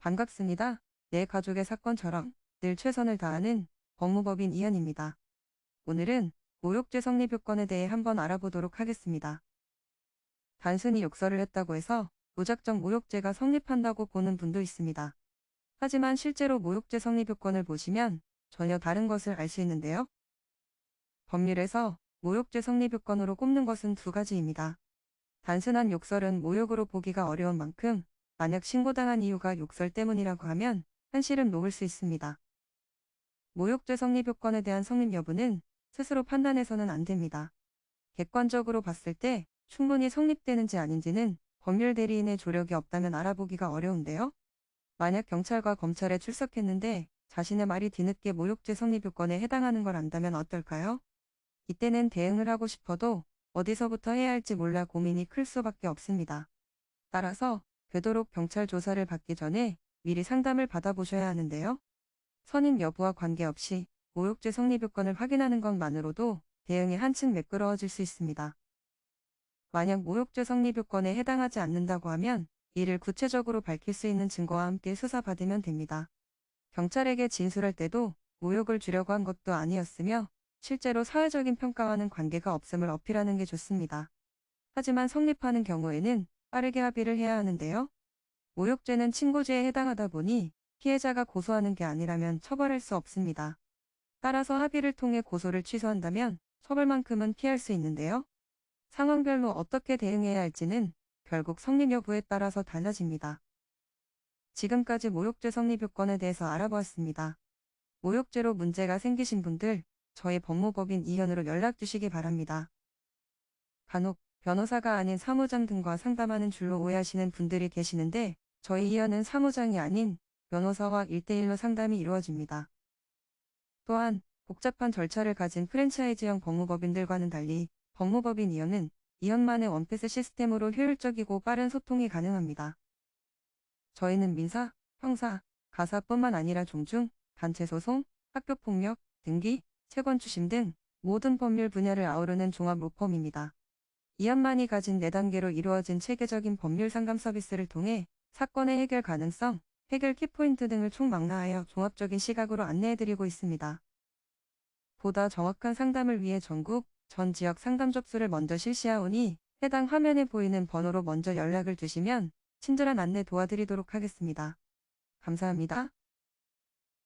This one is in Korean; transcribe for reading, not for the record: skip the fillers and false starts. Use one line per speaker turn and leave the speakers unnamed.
반갑습니다. 내 가족의 사건처럼 늘 최선을 다하는 법무법인 이현입니다. 오늘은 모욕죄 성립요건에 대해 한번 알아보도록 하겠습니다. 단순히 욕설을 했다고 해서 무작정 모욕죄가 성립한다고 보는 분도 있습니다. 하지만 실제로 모욕죄 성립요건을 보시면 전혀 다른 것을 알 수 있는데요. 법률에서 모욕죄 성립요건으로 꼽는 것은 두 가지입니다. 단순한 욕설은 모욕으로 보기가 어려운 만큼 만약 신고당한 이유가 욕설 때문이라고 하면 한시름 놓을 수 있습니다. 모욕죄 성립 요건에 대한 성립 여부는 스스로 판단해서는 안 됩니다. 객관적으로 봤을 때 충분히 성립되는지 아닌지는 법률 대리인의 조력이 없다면 알아보기가 어려운데요. 만약 경찰과 검찰에 출석했는데 자신의 말이 뒤늦게 모욕죄 성립 요건에 해당하는 걸 안다면 어떨까요? 이때는 대응을 하고 싶어도 어디서부터 해야 할지 몰라 고민이 클 수밖에 없습니다. 따라서 되도록 경찰 조사를 받기 전에 미리 상담을 받아보셔야 하는데요. 선임 여부와 관계없이 모욕죄 성립 요건을 확인하는 것만으로도 대응이 한층 매끄러워질 수 있습니다. 만약 모욕죄 성립 요건에 해당하지 않는다고 하면 이를 구체적으로 밝힐 수 있는 증거와 함께 수사받으면 됩니다. 경찰에게 진술할 때도 모욕을 주려고 한 것도 아니었으며 실제로 사회적인 평가와는 관계가 없음을 어필하는 게 좋습니다. 하지만 성립하는 경우에는 빠르게 합의를 해야 하는데요. 모욕죄는 친고죄에 해당하다 보니 피해자가 고소하는 게 아니라면 처벌할 수 없습니다. 따라서 합의를 통해 고소를 취소한다면 처벌만큼은 피할 수 있는데요. 상황별로 어떻게 대응해야 할지는 결국 성립 여부에 따라서 달라집니다. 지금까지 모욕죄 성립 요건에 대해서 알아보았습니다. 모욕죄로 문제가 생기신 분들 저희 법무법인 이현으로 연락 주시기 바랍니다. 간혹 변호사가 아닌 사무장 등과 상담하는 줄로 오해하시는 분들이 계시는데 저희 이현은 사무장이 아닌 변호사와 1대1로 상담이 이루어집니다. 또한 복잡한 절차를 가진 프랜차이즈형 법무법인들과는 달리 법무법인 이현은 이현만의 원패스 시스템으로 효율적이고 빠른 소통이 가능합니다. 저희는 민사, 형사, 가사뿐만 아니라 종중, 단체소송, 학교폭력, 등기, 채권추심 등 모든 법률 분야를 아우르는 종합 로펌입니다. 이현만이 가진 4단계로 이루어진 체계적인 법률 상담 서비스를 통해 사건의 해결 가능성, 해결 키포인트 등을 총망라하여 종합적인 시각으로 안내해드리고 있습니다. 보다 정확한 상담을 위해 전국, 전 지역 상담 접수를 먼저 실시하오니 해당 화면에 보이는 번호로 먼저 연락을 주시면 친절한 안내 도와드리도록 하겠습니다. 감사합니다.